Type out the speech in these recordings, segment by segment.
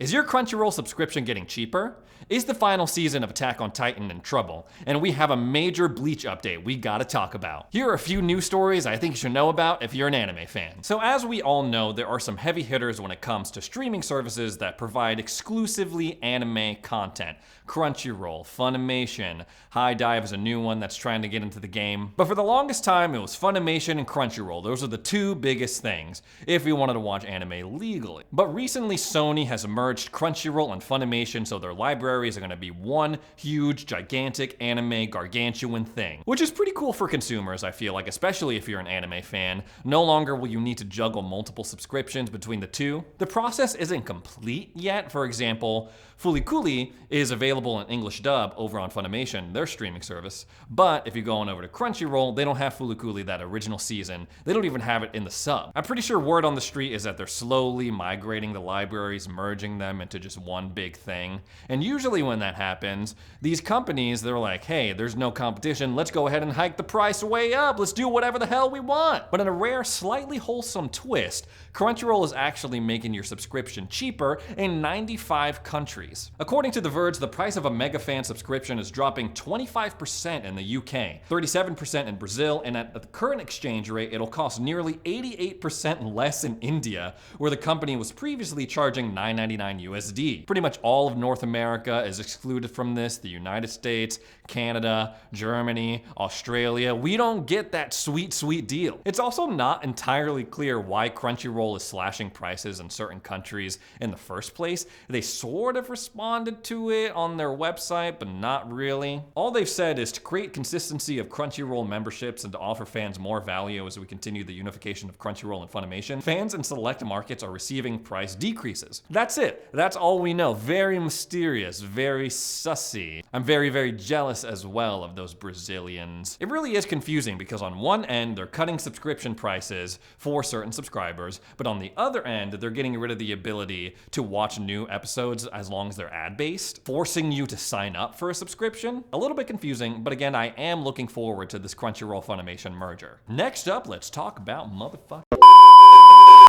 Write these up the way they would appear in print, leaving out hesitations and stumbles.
Is your Crunchyroll subscription getting cheaper? Is the final season of Attack on Titan in trouble? And we have a major Bleach update we gotta talk about. Here are a few news stories I think you should know about if you're an anime fan. So as we all know, there are some heavy hitters when it comes to streaming services that provide exclusively anime content. Crunchyroll, Funimation, High Dive is a new one that's trying to get into the game. But for the longest time, it was Funimation and Crunchyroll. Those are the two biggest things if we wanted to watch anime legally. But recently, Sony has merged Crunchyroll and Funimation, so their libraries are gonna be one huge, gigantic anime gargantuan thing. Which is pretty cool for consumers, I feel like, especially if you're an anime fan. No longer will you need to juggle multiple subscriptions between the two. The process isn't complete yet. For example, Fulikuli is available in English dub over on Funimation, their streaming service. But if you go on over to Crunchyroll, they don't have Fulikuli, that original season. They don't even have it in the sub. I'm pretty sure word on the street is that they're slowly migrating the libraries, merging them into just one big thing. And usually when that happens, these companies, they're like, hey, there's no competition, let's go ahead and hike the price way up, let's do whatever the hell we want. But in a rare, slightly wholesome twist, Crunchyroll is actually making your subscription cheaper in 95 countries. According to The Verge, the price of a mega fan subscription is dropping 25% in the UK, 37% in Brazil, and at the current exchange rate, it'll cost nearly 88% less in India, where the company was previously charging $9.99 USD. Pretty much all of North America is excluded from this, the United States, Canada, Germany, Australia. We don't get that sweet, sweet deal. It's also not entirely clear why Crunchyroll is slashing prices in certain countries in the first place. They sort of responded to it on their website, but not really. All they've said is to create consistency of Crunchyroll memberships and to offer fans more value as we continue the unification of Crunchyroll and Funimation. Fans in select markets are receiving price decreases. That's it. That's all we know. Very mysterious, very sussy. I'm very, very jealous as well of those Brazilians. It really is confusing because on one end, they're cutting subscription prices for certain subscribers, but on the other end, they're getting rid of the ability to watch new episodes as long as they're ad-based, forcing you to sign up for a subscription. A little bit confusing, but again, I am looking forward to this Crunchyroll Funimation merger. Next up, let's talk about motherfucker.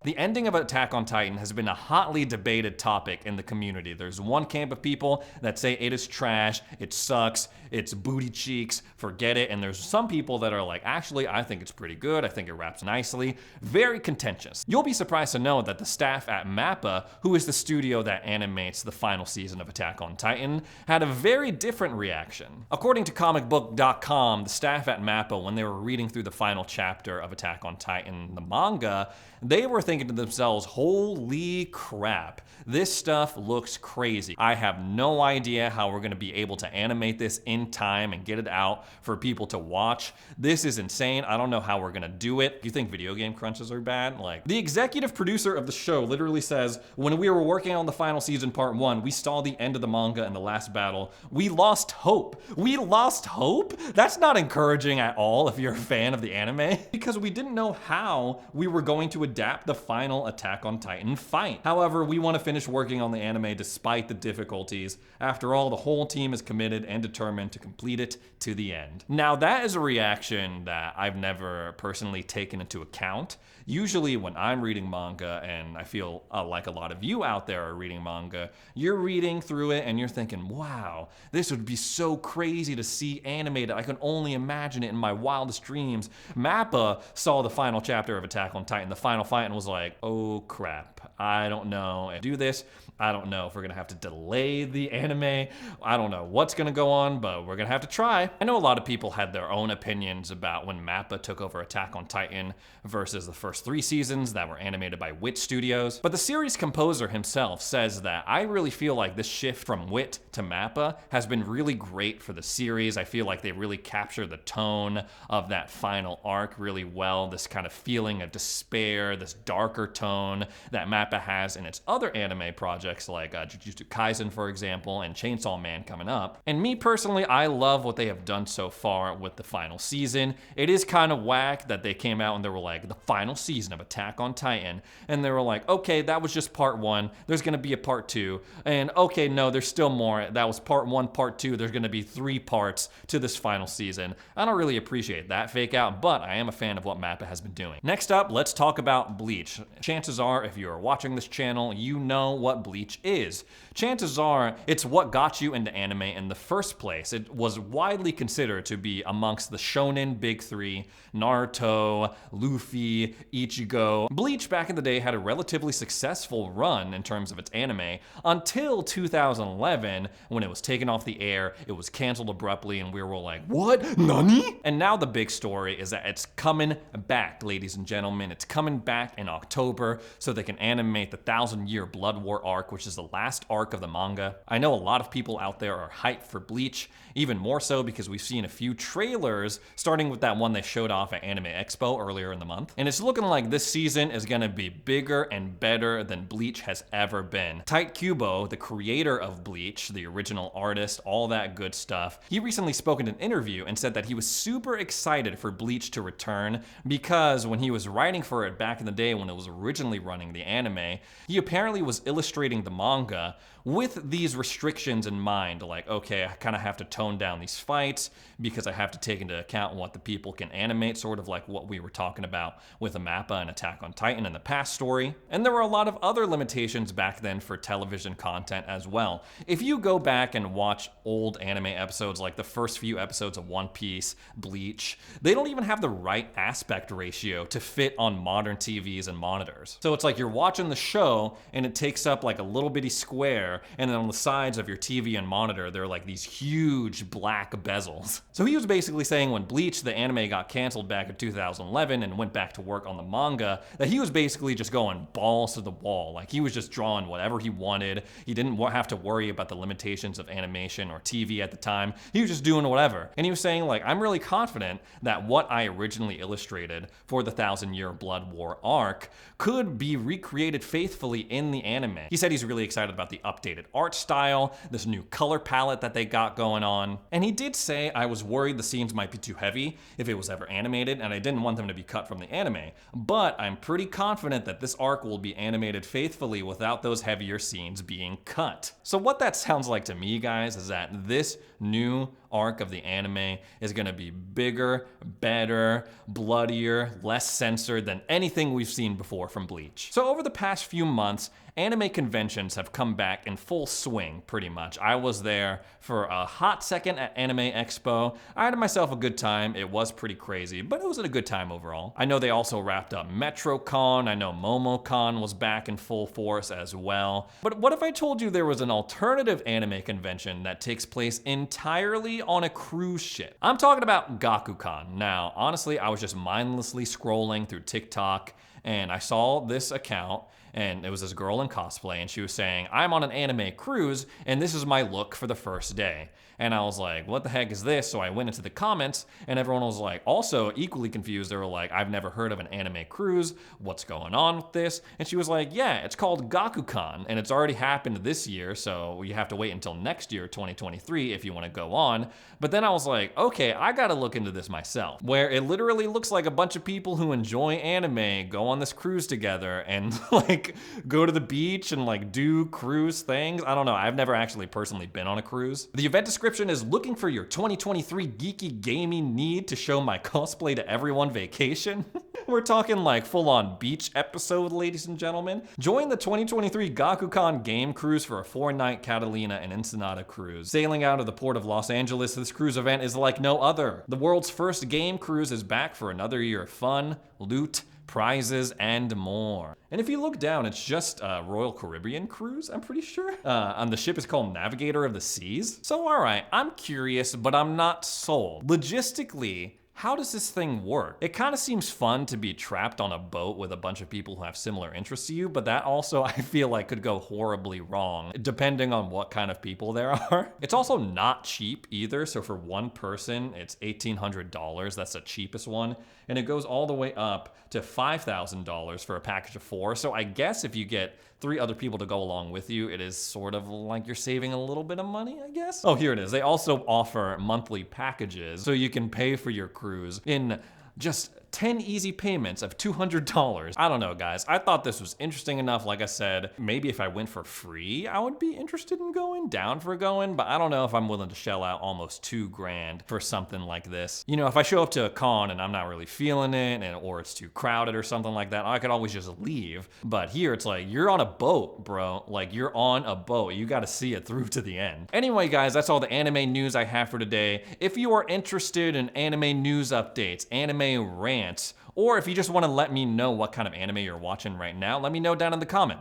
The ending of Attack on Titan has been a hotly debated topic in the community. There's one camp of people that say it is trash, it sucks, it's booty cheeks, forget it. And there's some people that are like, actually, I think it's pretty good, I think it wraps nicely. Very contentious. You'll be surprised to know that the staff at MAPPA, who is the studio that animates the final season of Attack on Titan, had a very different reaction. According to comicbook.com, the staff at MAPPA, when they were reading through the final chapter of Attack on Titan, the manga, they were thinking to themselves, holy crap, this stuff looks crazy. I have no idea how we're gonna be able to animate this in time and get it out for people to watch. This is insane. I don't know how we're gonna do it. Do you think video game crunches are bad? Like, the executive producer of the show literally says, when we were working on the final season part 1, we saw the end of the manga in the last battle. We lost hope. We lost hope? That's not encouraging at all if you're a fan of the anime, because we didn't know how we were going to adapt the final Attack on Titan fight. However, we want to finish working on the anime despite the difficulties. After all, the whole team is committed and determined to complete it to the end. Now, that is a reaction that I've never personally taken into account. Usually when I'm reading manga, and I feel like a lot of you out there are reading manga, you're reading through it and you're thinking, wow, this would be so crazy to see animated. I can only imagine it in my wildest dreams. MAPPA saw the final chapter of Attack on Titan, the final fight, and was like, oh crap, I don't know if do this. I don't know if we're gonna have to delay the anime. I don't know what's gonna go on, but we're gonna have to try. I know a lot of people had their own opinions about when MAPPA took over Attack on Titan versus the first 3 seasons that were animated by Wit Studios. But the series composer himself says that I really feel like this shift from Wit to MAPPA has been really great for the series. I feel like they really capture the tone of that final arc really well. This kind of feeling of despair, this darker tone that MAPPA has in its other anime projects like Jujutsu Kaisen, for example, and Chainsaw Man coming up. And me personally, I love what they have done so far with the final season. It is kind of whack that they came out and they were like, the final season of Attack on Titan, and they were like, okay, that was just part 1, there's gonna be a part 2, and okay, no, there's still more, that was part 1, part 2, there's gonna be 3 parts to this final season. I don't really appreciate that fake out, but I am a fan of what MAPPA has been doing. Next up, let's talk about Bleach. Chances are, if you are watching this channel, you know what Bleach Bleach is. Chances are it's what got you into anime in the first place. It was widely considered to be amongst the shonen big three: Naruto, Luffy, Ichigo. Bleach back in the day had a relatively successful run in terms of its anime until 2011, when it was taken off the air, it was canceled abruptly, and we were all like, what? Nani? And now the big story is that it's coming back, ladies and gentlemen. It's coming back in October so they can animate the 1,000-Year Blood War arc, which is the last arc of the manga. I know a lot of people out there are hyped for Bleach, even more so because we've seen a few trailers, starting with that one they showed off at Anime Expo earlier in the month. And it's looking like this season is gonna be bigger and better than Bleach has ever been. Tite Kubo, the creator of Bleach, the original artist, all that good stuff, he recently spoke in an interview and said that he was super excited for Bleach to return because when he was writing for it back in the day when it was originally running the anime, he apparently was illustrating the manga with these restrictions in mind, like, okay, I kind of have to tone down these fights because I have to take into account what the people can animate, sort of like what we were talking about with MAPPA and Attack on Titan in the past story. And there were a lot of other limitations back then for television content as well. If you go back and watch old anime episodes, like the first few episodes of One Piece, Bleach, they don't even have the right aspect ratio to fit on modern TVs and monitors. So it's like you're watching the show and it takes up like a little bitty square, and then on the sides of your TV and monitor, there are like these huge black bezels. So he was basically saying when Bleach, the anime, got canceled back in 2011 and went back to work on the manga, that he was basically just going balls to the wall. Like, he was just drawing whatever he wanted. He didn't have to worry about the limitations of animation or TV at the time. He was just doing whatever. And he was saying, like, I'm really confident that what I originally illustrated for the 1,000-Year Blood War arc could be recreated faithfully in the anime. He said he's really excited about the updated art style, this new color palette that they got going on. And he did say, I was worried the scenes might be too heavy if it was ever animated, and I didn't want them to be cut from the anime. But I'm pretty confident that this arc will be animated faithfully without those heavier scenes being cut. So what that sounds like to me, guys, is that this new arc of the anime is gonna be bigger, better, bloodier, less censored than anything we've seen before from Bleach. So over the past few months, anime conventions have come back in full swing, pretty much. I was there for a hot second at Anime Expo. I had myself a good time. It was pretty crazy, but it was a good time overall. I know they also wrapped up MetroCon. I know MomoCon was back in full force as well. But what if I told you there was an alternative anime convention that takes place entirely on a cruise ship? I'm talking about Gacucon. Now, honestly, I was just mindlessly scrolling through TikTok and I saw this account, and it was this girl in cosplay, and she was saying, I'm on an anime cruise, and this is my look for the first day. And I was like, what the heck is this? So I went into the comments, and everyone was like, also equally confused. They were like, I've never heard of an anime cruise. What's going on with this? And she was like, yeah, it's called Gacucon, and it's already happened this year, so you have to wait until next year, 2023, if you want to go on. But then I was like, okay, I gotta look into this myself, where it literally looks like a bunch of people who enjoy anime go on this cruise together and like go to the beach and like do cruise things. I don't know, I've never actually personally been on a cruise. The event description is looking for your 2023 geeky gaming need to show my cosplay to everyone vacation. We're talking like full-on beach episode, ladies and gentlemen. Join the 2023 Gacucon game cruise for a 4-night Catalina and Ensenada cruise. Sailing out of the port of Los Angeles, this cruise event is like no other. The world's first game cruise is back for another year of fun, loot, prizes, and more. And if you look down, it's just a Royal Caribbean cruise, I'm pretty sure. And the ship is called Navigator of the Seas. So all right, I'm curious, but I'm not sold. Logistically, how does this thing work? It kind of seems fun to be trapped on a boat with a bunch of people who have similar interests to you, but that also I feel like could go horribly wrong depending on what kind of people there are. It's also not cheap either. So for one person, it's $1,800. That's the cheapest one. And it goes all the way up to $5,000 for a package of 4. So I guess if you get 3 other people to go along with you, it is sort of like you're saving a little bit of money, I guess. Oh, here it is. They also offer monthly packages, so you can pay for your cruise in just 10 easy payments of $200. I don't know, guys. I thought this was interesting enough. Like I said, maybe if I went for free, I would be interested in going, down for going, but I don't know if I'm willing to shell out almost $2,000 for something like this. You know, if I show up to a con and I'm not really feeling it, or it's too crowded or something like that, I could always just leave. But here it's like, you're on a boat, bro. Like, you're on a boat. You gotta see it through to the end. Anyway, guys, that's all the anime news I have for today. If you are interested in anime news updates, anime rants, or if you just want to let me know what kind of anime you're watching right now, let me know down in the comments.